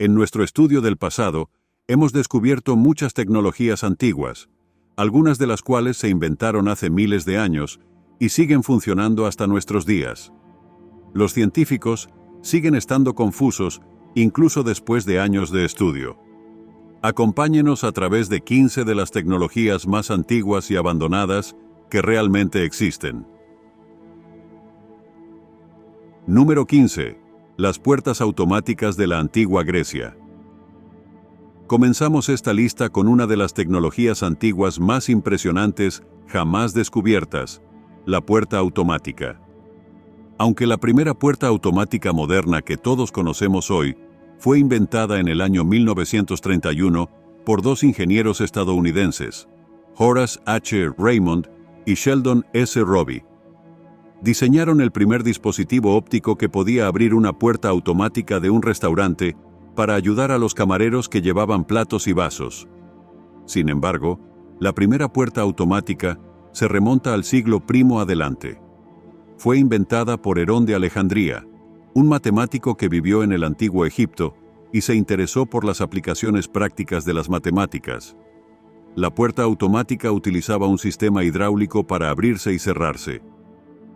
En nuestro estudio del pasado, hemos descubierto muchas tecnologías antiguas, algunas de las cuales se inventaron hace miles de años y siguen funcionando hasta nuestros días. Los científicos siguen estando confusos incluso después de años de estudio. Acompáñenos a través de 15 de las tecnologías más antiguas y abandonadas que realmente existen. Número 15. Las puertas automáticas de la antigua Grecia. Comenzamos esta lista con una de las tecnologías antiguas más impresionantes jamás descubiertas, la puerta automática. Aunque la primera puerta automática moderna que todos conocemos hoy fue inventada en el año 1931 por dos ingenieros estadounidenses, Horace H. Raymond y Sheldon S. Roby. Diseñaron el primer dispositivo óptico que podía abrir una puerta automática de un restaurante para ayudar a los camareros que llevaban platos y vasos. Sin embargo, la primera puerta automática se remonta al siglo I adelante. Fue inventada por Herón de Alejandría, un matemático que vivió en el antiguo Egipto y se interesó por las aplicaciones prácticas de las matemáticas. La puerta automática utilizaba un sistema hidráulico para abrirse y cerrarse.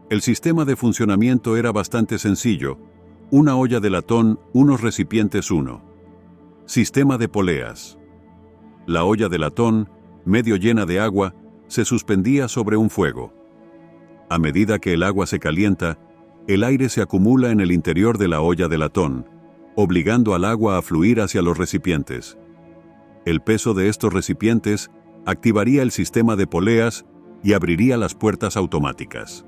El sistema de funcionamiento era bastante sencillo: una olla de latón, unos recipientes 1. Sistema de poleas. La olla de latón, medio llena de agua, se suspendía sobre un fuego. A medida que el agua se calienta, el aire se acumula en el interior de la olla de latón, obligando al agua a fluir hacia los recipientes. El peso de estos recipientes activaría el sistema de poleas y abriría las puertas automáticas.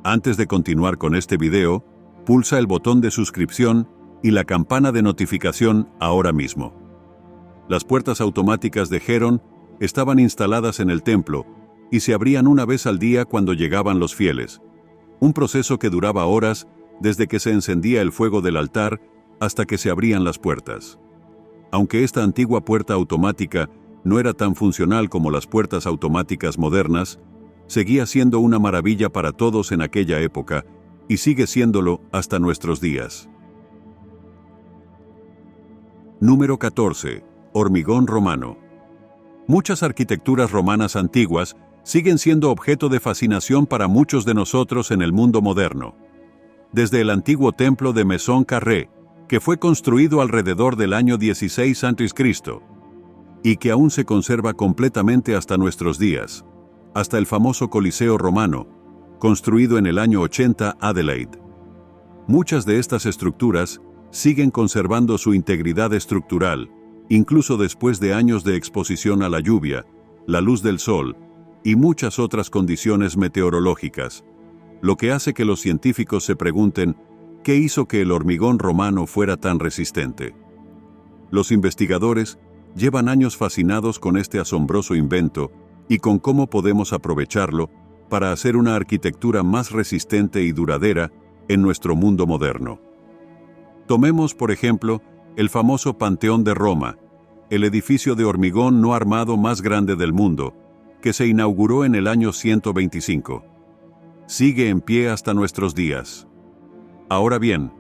Antes de continuar con este video, pulsa el botón de suscripción y la campana de notificación ahora mismo. Las puertas automáticas de Herón estaban instaladas en el templo y se abrían una vez al día cuando llegaban los fieles, un proceso que duraba horas desde que se encendía el fuego del altar hasta que se abrían las puertas. Aunque esta antigua puerta automática no era tan funcional como las puertas automáticas modernas, seguía siendo una maravilla para todos en aquella época y sigue siéndolo hasta nuestros días. Número 14. Hormigón romano. Muchas arquitecturas romanas antiguas siguen siendo objeto de fascinación para muchos de nosotros en el mundo moderno. Desde el antiguo templo de Mesón Carré, que fue construido alrededor del año 16 a.C., y que aún se conserva completamente hasta nuestros días, hasta el famoso Coliseo romano, construido en el año 80 Adelaide. Muchas de estas estructuras siguen conservando su integridad estructural, incluso después de años de exposición a la lluvia, la luz del sol y muchas otras condiciones meteorológicas, lo que hace que los científicos se pregunten qué hizo que el hormigón romano fuera tan resistente. Los investigadores llevan años fascinados con este asombroso invento y con cómo podemos aprovecharlo para hacer una arquitectura más resistente y duradera en nuestro mundo moderno. Tomemos, por ejemplo, el famoso Panteón de Roma, el edificio de hormigón no armado más grande del mundo, que se inauguró en el año 125. Sigue en pie hasta nuestros días. Ahora bien,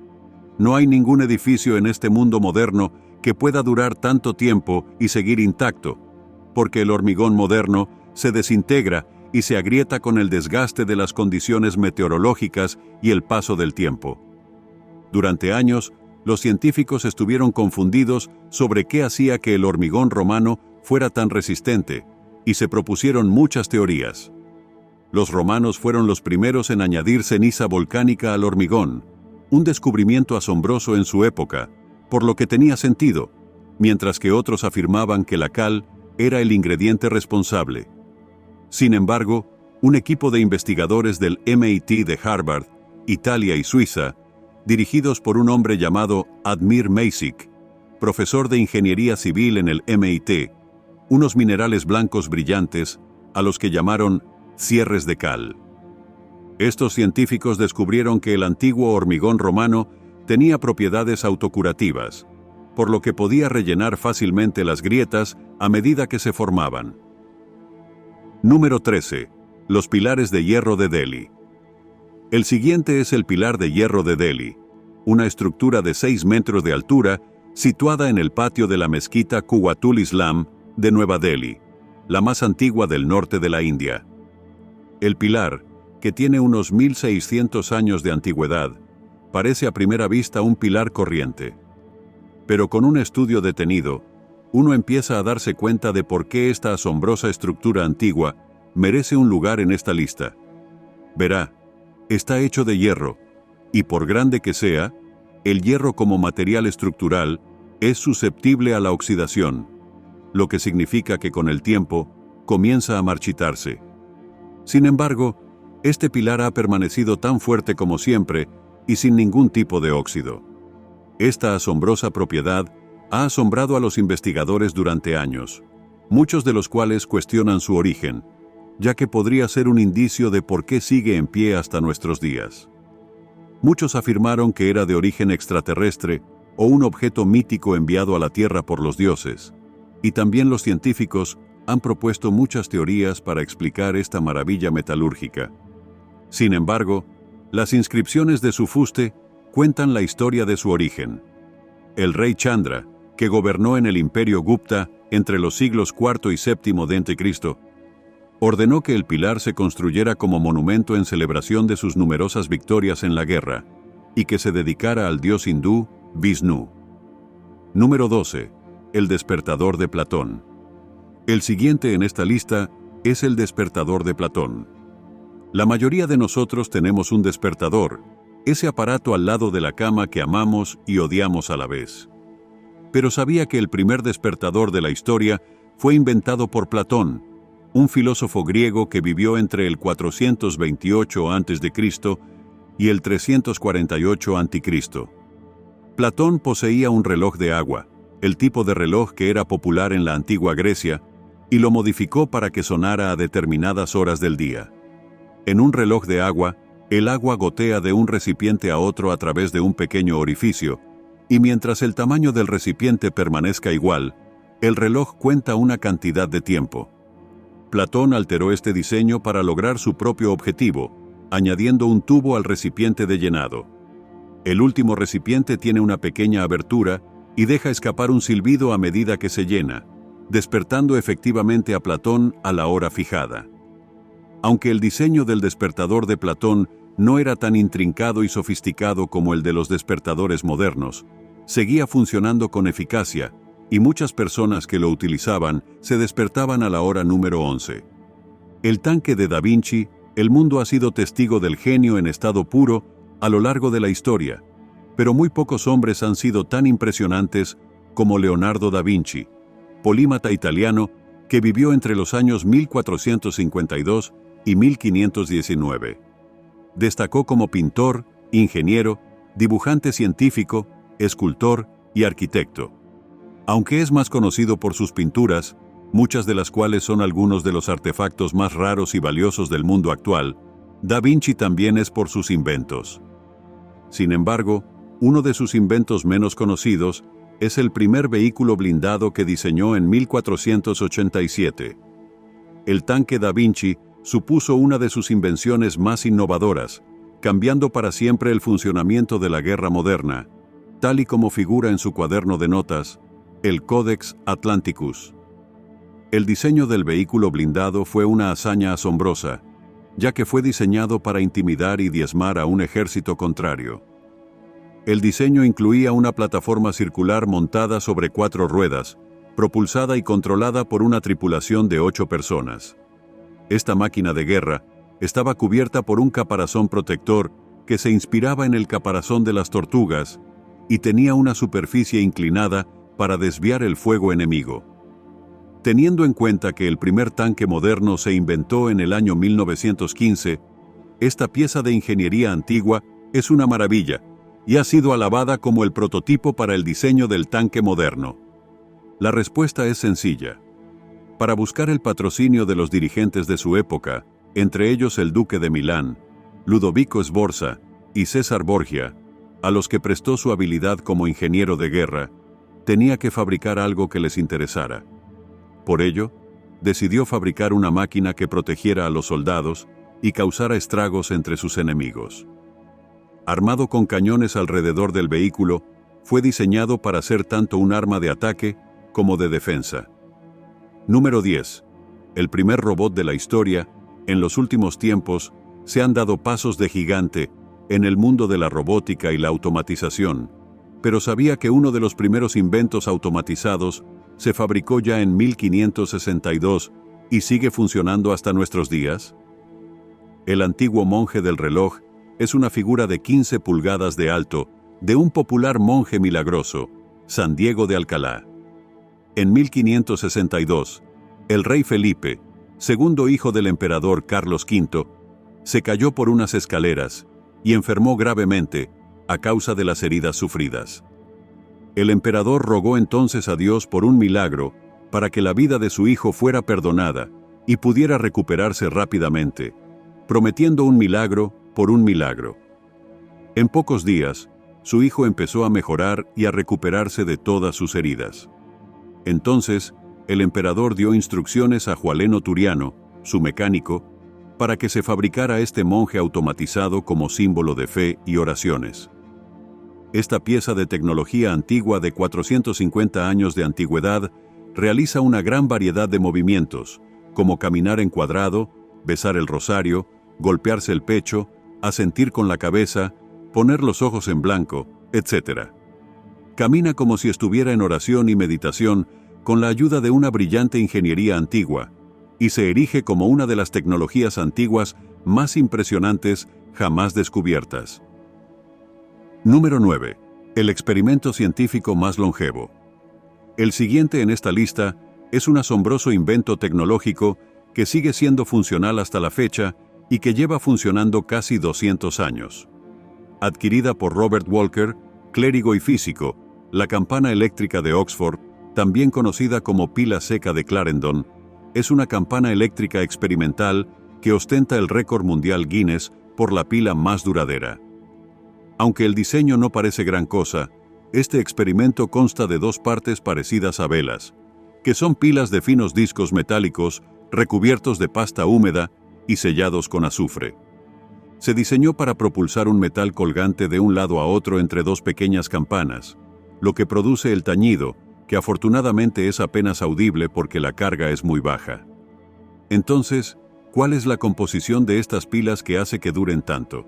no hay ningún edificio en este mundo moderno que pueda durar tanto tiempo y seguir intacto, porque el hormigón moderno se desintegra y se agrieta con el desgaste de las condiciones meteorológicas y el paso del tiempo. Durante años, los científicos estuvieron confundidos sobre qué hacía que el hormigón romano fuera tan resistente, y se propusieron muchas teorías. Los romanos fueron los primeros en añadir ceniza volcánica al hormigón, un descubrimiento asombroso en su época, por lo que tenía sentido, mientras que otros afirmaban que la cal era el ingrediente responsable. Sin embargo, un equipo de investigadores del MIT de Harvard, Italia y Suiza, dirigidos por un hombre llamado Admir Meisick, profesor de ingeniería civil en el MIT, unos minerales blancos brillantes a los que llamaron cierres de cal. Estos científicos descubrieron que el antiguo hormigón romano tenía propiedades autocurativas, por lo que podía rellenar fácilmente las grietas a medida que se formaban. Número 13. Los pilares de hierro de Delhi. El siguiente es el pilar de hierro de Delhi, una estructura de 6 metros de altura situada en el patio de la mezquita Quwwatul Islam de Nueva Delhi, la más antigua del norte de la India. El pilar, que tiene unos 1600 años de antigüedad, parece a primera vista un pilar corriente. Pero con un estudio detenido, uno empieza a darse cuenta de por qué esta asombrosa estructura antigua merece un lugar en esta lista. Verá, está hecho de hierro, y por grande que sea, el hierro como material estructural es susceptible a la oxidación, lo que significa que con el tiempo comienza a marchitarse. Sin embargo, este pilar ha permanecido tan fuerte como siempre y sin ningún tipo de óxido. Esta asombrosa propiedad ha asombrado a los investigadores durante años, muchos de los cuales cuestionan su origen, ya que podría ser un indicio de por qué sigue en pie hasta nuestros días. Muchos afirmaron que era de origen extraterrestre o un objeto mítico enviado a la Tierra por los dioses, y también los científicos han propuesto muchas teorías para explicar esta maravilla metalúrgica. Sin embargo, las inscripciones de su fuste cuentan la historia de su origen. El rey Chandra, que gobernó en el imperio Gupta entre los siglos IV y VII d.C., ordenó que el pilar se construyera como monumento en celebración de sus numerosas victorias en la guerra, y que se dedicara al dios hindú Vishnu. Número 12. El despertador de Platón. El siguiente en esta lista es el despertador de Platón. La mayoría de nosotros tenemos un despertador, ese aparato al lado de la cama que amamos y odiamos a la vez. Pero ¿sabía que el primer despertador de la historia fue inventado por Platón, un filósofo griego que vivió entre el 428 a.C. y el 348 a.C.? Platón poseía un reloj de agua, el tipo de reloj que era popular en la antigua Grecia, y lo modificó para que sonara a determinadas horas del día. En un reloj de agua, el agua gotea de un recipiente a otro a través de un pequeño orificio, y mientras el tamaño del recipiente permanezca igual, el reloj cuenta una cantidad de tiempo. Platón alteró este diseño para lograr su propio objetivo, añadiendo un tubo al recipiente de llenado. El último recipiente tiene una pequeña abertura y deja escapar un silbido a medida que se llena, despertando efectivamente a Platón a la hora fijada. Aunque el diseño del despertador de Platón no era tan intrincado y sofisticado como el de los despertadores modernos, seguía funcionando con eficacia, y muchas personas que lo utilizaban se despertaban a la hora número 11. El tanque de Da Vinci, el mundo ha sido testigo del genio en estado puro a lo largo de la historia, pero muy pocos hombres han sido tan impresionantes como Leonardo da Vinci, polímata italiano que vivió entre los años 1452 y 1519. Destacó como pintor, ingeniero, dibujante científico, escultor y arquitecto. Aunque es más conocido por sus pinturas, muchas de las cuales son algunos de los artefactos más raros y valiosos del mundo actual, Da Vinci también es por sus inventos. Sin embargo, uno de sus inventos menos conocidos es el primer vehículo blindado que diseñó en 1487. El tanque Da Vinci supuso una de sus invenciones más innovadoras, cambiando para siempre el funcionamiento de la guerra moderna, tal y como figura en su cuaderno de notas, el Codex Atlanticus. El diseño del vehículo blindado fue una hazaña asombrosa, ya que fue diseñado para intimidar y diezmar a un ejército contrario. El diseño incluía una plataforma circular montada sobre 4 ruedas, propulsada y controlada por una tripulación de 8 personas. Esta máquina de guerra estaba cubierta por un caparazón protector que se inspiraba en el caparazón de las tortugas y tenía una superficie inclinada para desviar el fuego enemigo. Teniendo en cuenta que el primer tanque moderno se inventó en el año 1915, esta pieza de ingeniería antigua es una maravilla y ha sido alabada como el prototipo para el diseño del tanque moderno. La respuesta es sencilla. Para buscar el patrocinio de los dirigentes de su época, entre ellos el duque de Milán, Ludovico Sforza y César Borgia, a los que prestó su habilidad como ingeniero de guerra, tenía que fabricar algo que les interesara. Por ello, decidió fabricar una máquina que protegiera a los soldados y causara estragos entre sus enemigos. Armado con cañones alrededor del vehículo, fue diseñado para ser tanto un arma de ataque como de defensa. Número 10. El primer robot de la historia. En los últimos tiempos, se han dado pasos de gigante en el mundo de la robótica y la automatización, pero ¿sabía que uno de los primeros inventos automatizados se fabricó ya en 1562 y sigue funcionando hasta nuestros días? El antiguo monje del reloj es una figura de 15 pulgadas de alto de un popular monje milagroso, San Diego de Alcalá. En 1562, el rey Felipe, segundo hijo del emperador Carlos V, se cayó por unas escaleras y enfermó gravemente a causa de las heridas sufridas. El emperador rogó entonces a Dios por un milagro para que la vida de su hijo fuera perdonada y pudiera recuperarse rápidamente, prometiendo un milagro por un milagro. En pocos días, su hijo empezó a mejorar y a recuperarse de todas sus heridas. Entonces, el emperador dio instrucciones a Jualeno Turiano, su mecánico, para que se fabricara este monje automatizado como símbolo de fe y oraciones. Esta pieza de tecnología antigua de 450 años de antigüedad realiza una gran variedad de movimientos, como caminar en cuadrado, besar el rosario, golpearse el pecho, asentir con la cabeza, poner los ojos en blanco, etc. Camina como si estuviera en oración y meditación con la ayuda de una brillante ingeniería antigua, y se erige como una de las tecnologías antiguas más impresionantes jamás descubiertas. Número 9. El experimento científico más longevo. El siguiente en esta lista es un asombroso invento tecnológico que sigue siendo funcional hasta la fecha y que lleva funcionando casi 200 años. Adquirida por Robert Walker, clérigo y físico, la campana eléctrica de Oxford, también conocida como pila seca de Clarendon, es una campana eléctrica experimental que ostenta el récord mundial Guinness por la pila más duradera. Aunque el diseño no parece gran cosa, este experimento consta de dos partes parecidas a velas, que son pilas de finos discos metálicos recubiertos de pasta húmeda y sellados con azufre. Se diseñó para propulsar un metal colgante de un lado a otro entre dos pequeñas campanas, lo que produce el tañido, que afortunadamente es apenas audible porque la carga es muy baja. Entonces, ¿cuál es la composición de estas pilas que hace que duren tanto?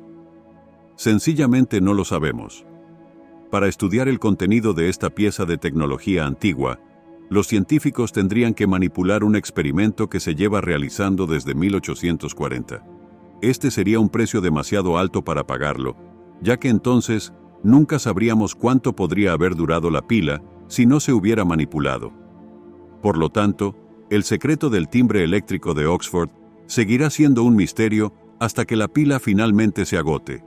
Sencillamente no lo sabemos. Para estudiar el contenido de esta pieza de tecnología antigua, los científicos tendrían que manipular un experimento que se lleva realizando desde 1840. Este sería un precio demasiado alto para pagarlo, ya que entonces nunca sabríamos cuánto podría haber durado la pila si no se hubiera manipulado. Por lo tanto, el secreto del timbre eléctrico de Oxford seguirá siendo un misterio hasta que la pila finalmente se agote.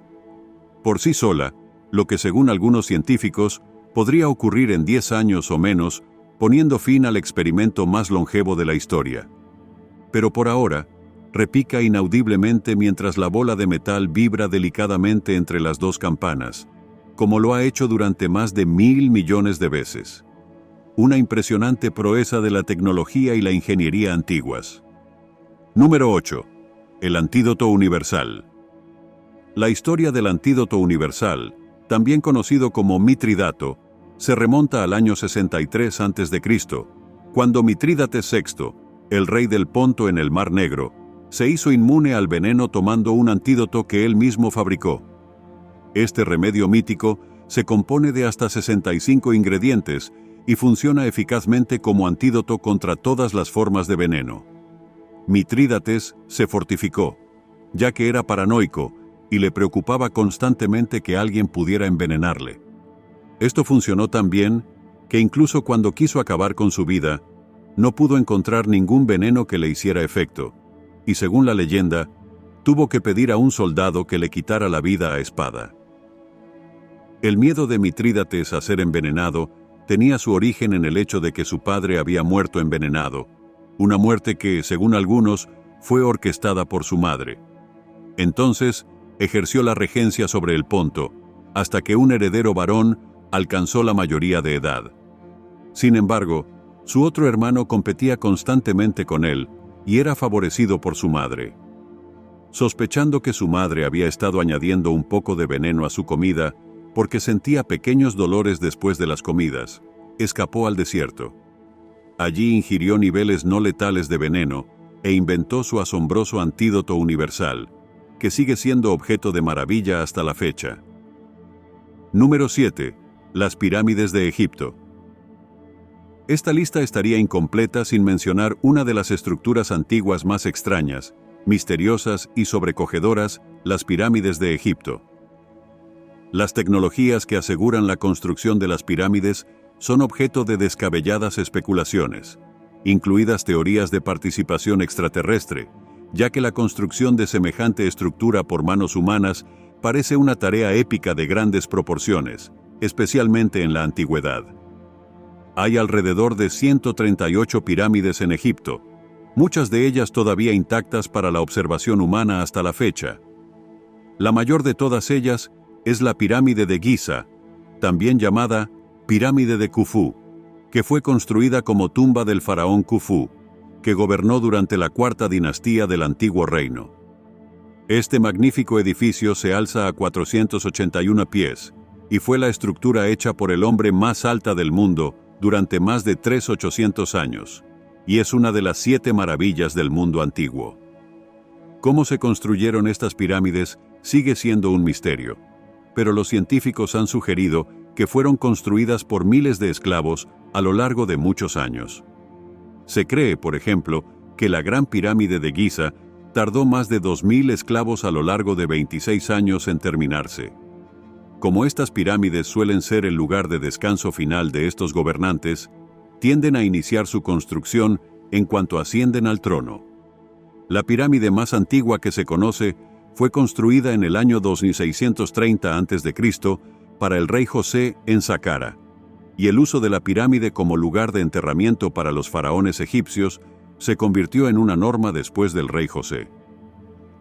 Por sí sola, lo que según algunos científicos podría ocurrir en 10 años o menos, poniendo fin al experimento más longevo de la historia. Pero por ahora, repica inaudiblemente mientras la bola de metal vibra delicadamente entre las dos campanas, como lo ha hecho durante más de 1.000 millones de veces. Una impresionante proeza de la tecnología y la ingeniería antiguas. Número 8. El antídoto universal. La historia del antídoto universal, también conocido como Mitridato, se remonta al año 63 a.C., cuando Mitrídates VI, el rey del Ponto en el Mar Negro, se hizo inmune al veneno tomando un antídoto que él mismo fabricó. Este remedio mítico se compone de hasta 65 ingredientes y funciona eficazmente como antídoto contra todas las formas de veneno. Mitrídates se fortificó, ya que era paranoico y le preocupaba constantemente que alguien pudiera envenenarle. Esto funcionó tan bien que incluso cuando quiso acabar con su vida, no pudo encontrar ningún veneno que le hiciera efecto, y según la leyenda, tuvo que pedir a un soldado que le quitara la vida a espada. El miedo de Mitrídates a ser envenenado tenía su origen en el hecho de que su padre había muerto envenenado, una muerte que, según algunos, fue orquestada por su madre. Entonces, ejerció la regencia sobre el Ponto, hasta que un heredero varón alcanzó la mayoría de edad. Sin embargo, su otro hermano competía constantemente con él y era favorecido por su madre. Sospechando que su madre había estado añadiendo un poco de veneno a su comida, porque sentía pequeños dolores después de las comidas, escapó al desierto. Allí ingirió niveles no letales de veneno e inventó su asombroso antídoto universal, que sigue siendo objeto de maravilla hasta la fecha. Número 7. Las pirámides de Egipto. Esta lista estaría incompleta sin mencionar una de las estructuras antiguas más extrañas, misteriosas y sobrecogedoras, las pirámides de Egipto. Las tecnologías que aseguran la construcción de las pirámides son objeto de descabelladas especulaciones, incluidas teorías de participación extraterrestre, ya que la construcción de semejante estructura por manos humanas parece una tarea épica de grandes proporciones, especialmente en la antigüedad. Hay alrededor de 138 pirámides en Egipto, muchas de ellas todavía intactas para la observación humana hasta la fecha. La mayor de todas ellas es la pirámide de Giza, también llamada pirámide de Khufu, que fue construida como tumba del faraón Khufu, que gobernó durante la cuarta dinastía del antiguo reino. Este magnífico edificio se alza a 481 pies, y fue la estructura hecha por el hombre más alta del mundo durante más de 3.800 años, y es una de las 7 maravillas del mundo antiguo. Cómo se construyeron estas pirámides sigue siendo un misterio, pero los científicos han sugerido que fueron construidas por miles de esclavos a lo largo de muchos años. Se cree, por ejemplo, que la Gran Pirámide de Giza tardó más de 2.000 esclavos a lo largo de 26 años en terminarse. Como estas pirámides suelen ser el lugar de descanso final de estos gobernantes, tienden a iniciar su construcción en cuanto ascienden al trono. La pirámide más antigua que se conoce fue construida en el año 2630 a.C. para el rey José en Saqqara, y el uso de la pirámide como lugar de enterramiento para los faraones egipcios se convirtió en una norma después del rey José.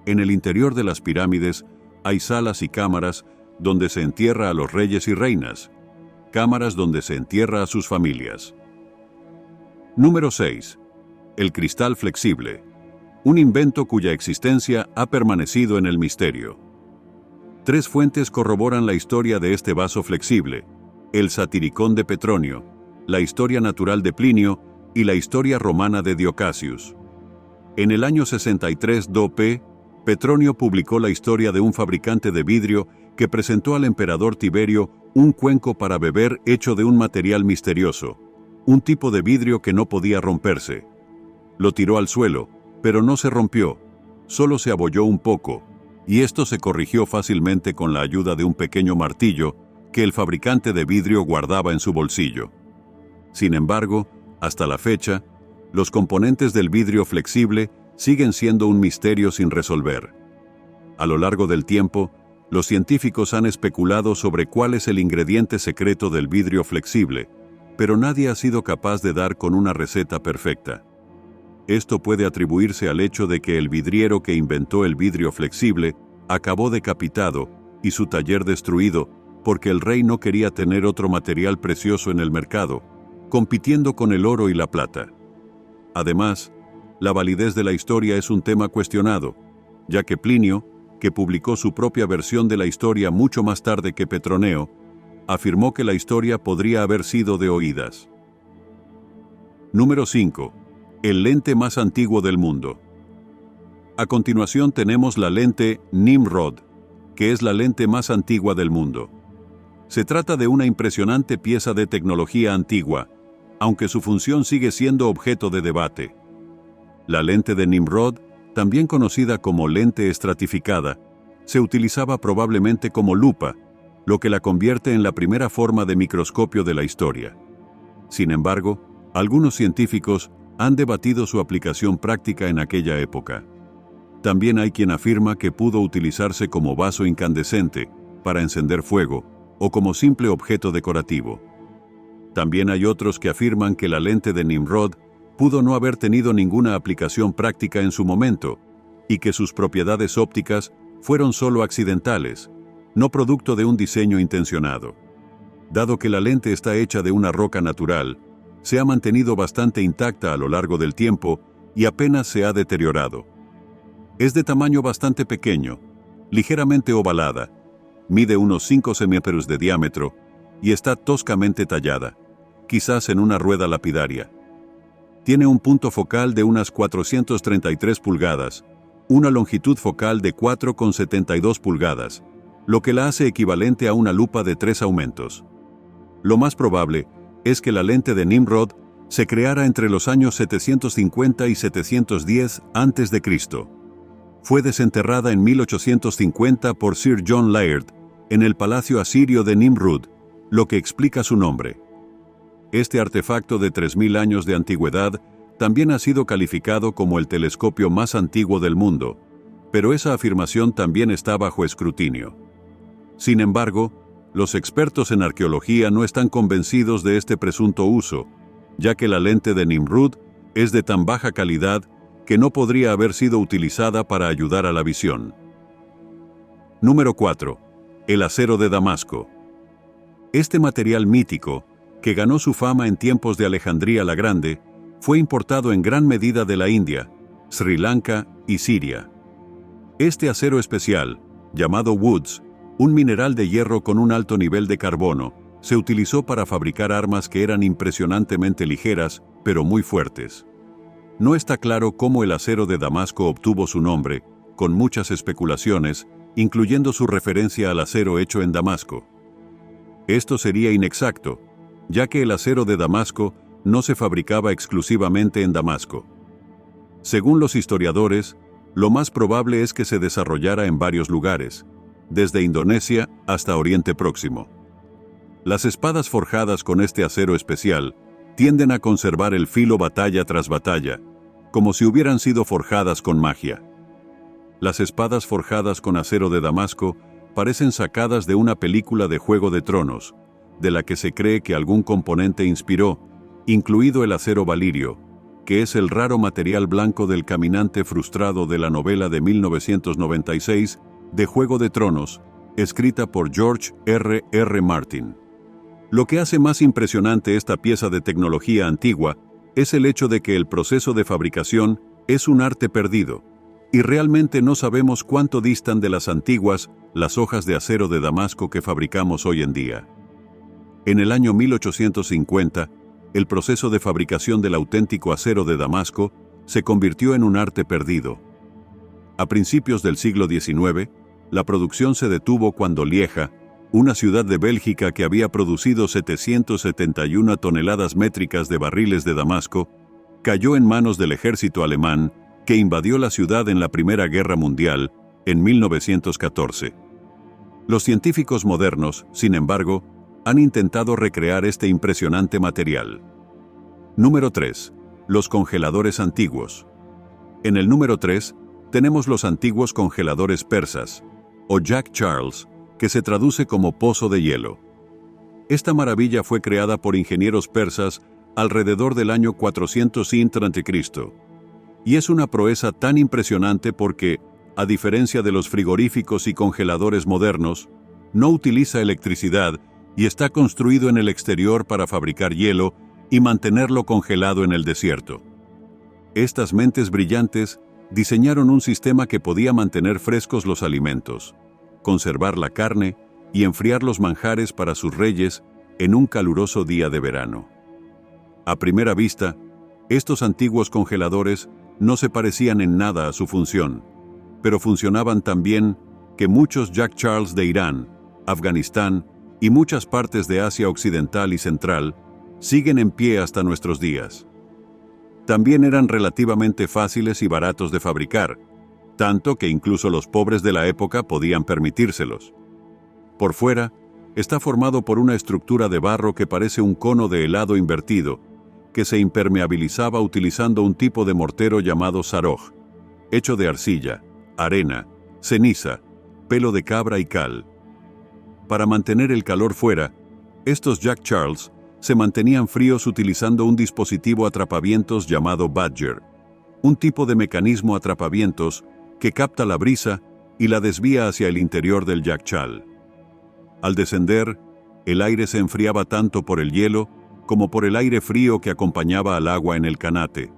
En el interior de las pirámides hay salas y cámaras donde se entierra a los reyes y reinas, cámaras donde se entierra a sus familias. Número 6. El cristal flexible, un invento cuya existencia ha permanecido en el misterio. 3 fuentes corroboran la historia de este vaso flexible: el Satiricón de Petronio, la historia natural de Plinio y la historia romana de Diocasius. En el año 63 d.P., Petronio publicó la historia de un fabricante de vidrio que presentó al emperador Tiberio un cuenco para beber hecho de un material misterioso, un tipo de vidrio que no podía romperse. Lo tiró al suelo, pero no se rompió, solo se abolló un poco, y esto se corrigió fácilmente con la ayuda de un pequeño martillo que el fabricante de vidrio guardaba en su bolsillo. Sin embargo, hasta la fecha, los componentes del vidrio flexible siguen siendo un misterio sin resolver. A lo largo del tiempo, los científicos han especulado sobre cuál es el ingrediente secreto del vidrio flexible, pero nadie ha sido capaz de dar con una receta perfecta. Esto puede atribuirse al hecho de que el vidriero que inventó el vidrio flexible acabó decapitado y su taller destruido porque el rey no quería tener otro material precioso en el mercado, compitiendo con el oro y la plata. Además, la validez de la historia es un tema cuestionado, ya que Plinio, que publicó su propia versión de la historia mucho más tarde que Petroneo, afirmó que la historia podría haber sido de oídas. Número 5. El lente más antiguo del mundo. A continuación tenemos la lente Nimrod, que es la lente más antigua del mundo. Se trata de una impresionante pieza de tecnología antigua, aunque su función sigue siendo objeto de debate. La lente de Nimrod, también conocida como lente estratificada, se utilizaba probablemente como lupa, lo que la convierte en la primera forma de microscopio de la historia. Sin embargo, algunos científicos han debatido su aplicación práctica en aquella época. También hay quien afirma que pudo utilizarse como vaso incandescente, para encender fuego, o como simple objeto decorativo. También hay otros que afirman que la lente de Nimrod pudo no haber tenido ninguna aplicación práctica en su momento, y que sus propiedades ópticas fueron solo accidentales, no producto de un diseño intencionado. Dado que la lente está hecha de una roca natural, se ha mantenido bastante intacta a lo largo del tiempo y apenas se ha deteriorado. Es de tamaño bastante pequeño, ligeramente ovalada, mide unos 5 centímetros de diámetro y está toscamente tallada, quizás en una rueda lapidaria. Tiene un punto focal de unas 433 pulgadas, una longitud focal de 4,72 pulgadas, lo que la hace equivalente a una lupa de 3 aumentos. Lo más probable es que la lente de Nimrod se creara entre los años 750 y 710 a.C. Fue desenterrada en 1850 por Sir John Laird en el palacio asirio de Nimrud, lo que explica su nombre. Este artefacto de 3.000 años de antigüedad también ha sido calificado como el telescopio más antiguo del mundo, pero esa afirmación también está bajo escrutinio. Sin embargo, los expertos en arqueología no están convencidos de este presunto uso, ya que la lente de Nimrud es de tan baja calidad que no podría haber sido utilizada para ayudar a la visión. Número 4. El acero de Damasco. Este material mítico, que ganó su fama en tiempos de Alejandría la Grande, fue importado en gran medida de la India, Sri Lanka y Siria. Este acero especial, llamado woods, un mineral de hierro con un alto nivel de carbono, se utilizó para fabricar armas que eran impresionantemente ligeras, pero muy fuertes. No está claro cómo el acero de Damasco obtuvo su nombre, con muchas especulaciones, incluyendo su referencia al acero hecho en Damasco. Esto sería inexacto, ya que el acero de Damasco no se fabricaba exclusivamente en Damasco. Según los historiadores, lo más probable es que se desarrollara en varios lugares, desde Indonesia hasta Oriente Próximo. Las espadas forjadas con este acero especial tienden a conservar el filo batalla tras batalla, como si hubieran sido forjadas con magia. Las espadas forjadas con acero de Damasco parecen sacadas de una película de Juego de Tronos, de la que se cree que algún componente inspiró, incluido el acero valirio, que es el raro material blanco del caminante frustrado de la novela de 1996 de Juego de Tronos, escrita por George R.R. Martin. Lo que hace más impresionante esta pieza de tecnología antigua es el hecho de que el proceso de fabricación es un arte perdido, y realmente no sabemos cuánto distan de las antiguas las hojas de acero de Damasco que fabricamos hoy en día. En el año 1850, el proceso de fabricación del auténtico acero de Damasco se convirtió en un arte perdido. A principios del siglo XIX, la producción se detuvo cuando Lieja, una ciudad de Bélgica que había producido 771 toneladas métricas de barriles de Damasco, cayó en manos del ejército alemán que invadió la ciudad en la Primera Guerra Mundial en 1914. Los científicos modernos, sin embargo, han intentado recrear este impresionante material. Número 3. Los congeladores antiguos. En el número 3, tenemos los antiguos congeladores persas, o Jack Charles, que se traduce como pozo de hielo. Esta maravilla fue creada por ingenieros persas alrededor del año 400 a.C., y es una proeza tan impresionante porque, a diferencia de los frigoríficos y congeladores modernos, no utiliza electricidad y está construido en el exterior para fabricar hielo y mantenerlo congelado en el desierto. Estas mentes brillantes diseñaron un sistema que podía mantener frescos los alimentos, conservar la carne y enfriar los manjares para sus reyes en un caluroso día de verano. A primera vista, estos antiguos congeladores no se parecían en nada a su función, pero funcionaban tan bien que muchos Jack Charles de Irán, Afganistán y muchas partes de Asia Occidental y Central siguen en pie hasta nuestros días. También eran relativamente fáciles y baratos de fabricar, tanto que incluso los pobres de la época podían permitírselos. Por fuera, está formado por una estructura de barro que parece un cono de helado invertido, que se impermeabilizaba utilizando un tipo de mortero llamado saroj, hecho de arcilla, arena, ceniza, pelo de cabra y cal. Para mantener el calor fuera, estos Jack Charles se mantenían fríos utilizando un dispositivo atrapavientos llamado Badger, un tipo de mecanismo atrapavientos que capta la brisa y la desvía hacia el interior del Jack Charles. Al descender, el aire se enfriaba tanto por el hielo como por el aire frío que acompañaba al agua en el canate,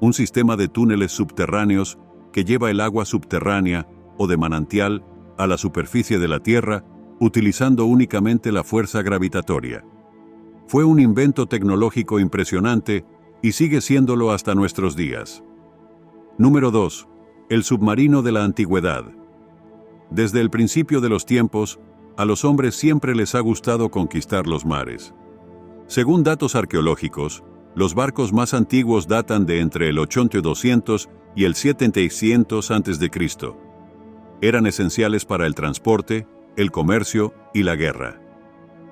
un sistema de túneles subterráneos que lleva el agua subterránea o de manantial a la superficie de la tierra utilizando únicamente la fuerza gravitatoria. Fue un invento tecnológico impresionante y sigue siéndolo hasta nuestros días. Número 2. El submarino de la antigüedad. Desde el principio de los tiempos, a los hombres siempre les ha gustado conquistar los mares. Según datos arqueológicos, los barcos más antiguos datan de entre el 800 y el 700 a.C. Eran esenciales para el transporte, el comercio y la guerra.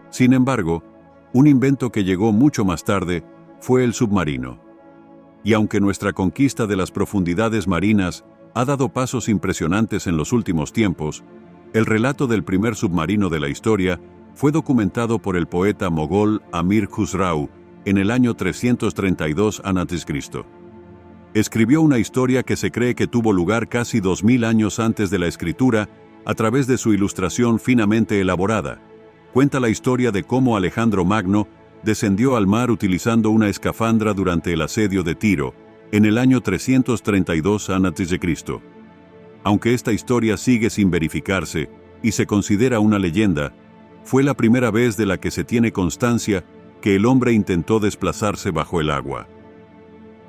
Sin embargo, un invento que llegó mucho más tarde fue el submarino. Y aunque nuestra conquista de las profundidades marinas ha dado pasos impresionantes en los últimos tiempos, el relato del primer submarino de la historia fue documentado por el poeta mogol Amir Khusrau en el año 332 a.C. Escribió una historia que se cree que tuvo lugar casi 2000 años antes de la escritura a través de su ilustración finamente elaborada. Cuenta la historia de cómo Alejandro Magno descendió al mar utilizando una escafandra durante el asedio de Tiro, en el año 332 a.C. Aunque esta historia sigue sin verificarse y se considera una leyenda, fue la primera vez de la que se tiene constancia que el hombre intentó desplazarse bajo el agua.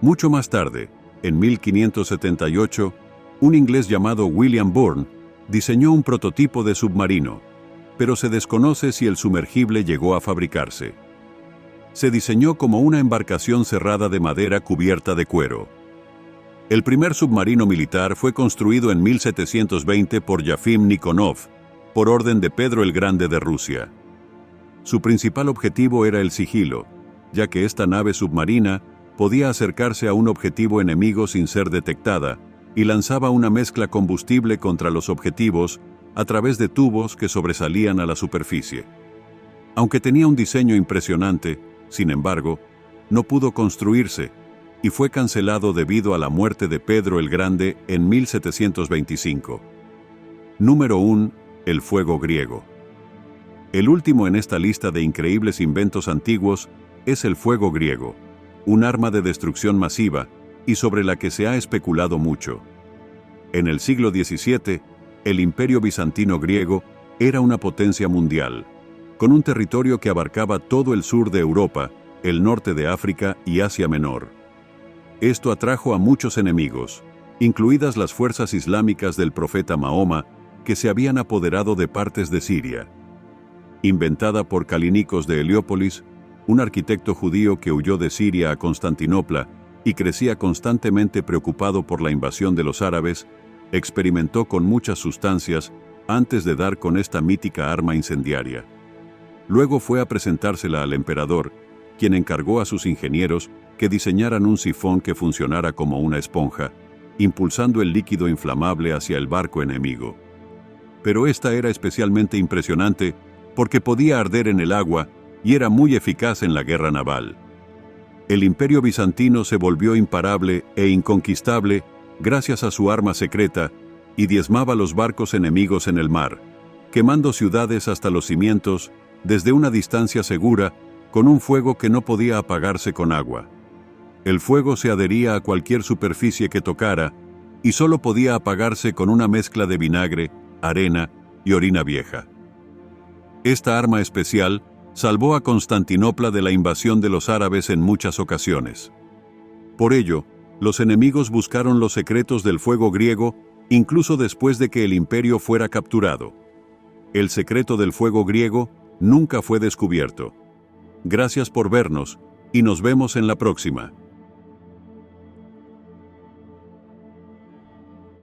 Mucho más tarde, en 1578, un inglés llamado William Bourne diseñó un prototipo de submarino, pero se desconoce si el sumergible llegó a fabricarse. Se diseñó como una embarcación cerrada de madera cubierta de cuero. El primer submarino militar fue construido en 1720 por Yefim Nikonov, por orden de Pedro el Grande de Rusia. Su principal objetivo era el sigilo, ya que esta nave submarina podía acercarse a un objetivo enemigo sin ser detectada y lanzaba una mezcla combustible contra los objetivos a través de tubos que sobresalían a la superficie. Aunque tenía un diseño impresionante, sin embargo, no pudo construirse y fue cancelado debido a la muerte de Pedro el Grande en 1725. Número 1. El fuego griego. El último en esta lista de increíbles inventos antiguos es el fuego griego, un arma de destrucción masiva y sobre la que se ha especulado mucho. En el siglo XVII, el Imperio Bizantino griego era una potencia mundial, con un territorio que abarcaba todo el sur de Europa, el norte de África y Asia Menor. Esto atrajo a muchos enemigos, incluidas las fuerzas islámicas del profeta Mahoma, que se habían apoderado de partes de Siria. Inventada por Calínicos de Heliópolis, un arquitecto judío que huyó de Siria a Constantinopla y crecía constantemente preocupado por la invasión de los árabes, experimentó con muchas sustancias antes de dar con esta mítica arma incendiaria. Luego fue a presentársela al emperador, quien encargó a sus ingenieros que diseñaran un sifón que funcionara como una esponja, impulsando el líquido inflamable hacia el barco enemigo. Pero esta era especialmente impresionante porque podía arder en el agua y era muy eficaz en la guerra naval. El Imperio Bizantino se volvió imparable e inconquistable gracias a su arma secreta y diezmaba los barcos enemigos en el mar, quemando ciudades hasta los cimientos desde una distancia segura con un fuego que no podía apagarse con agua. El fuego se adhería a cualquier superficie que tocara y solo podía apagarse con una mezcla de vinagre, arena y orina vieja. Esta arma especial salvó a Constantinopla de la invasión de los árabes en muchas ocasiones. Por ello, los enemigos buscaron los secretos del fuego griego incluso después de que el imperio fuera capturado. El secreto del fuego griego nunca fue descubierto. Gracias por vernos y nos vemos en la próxima.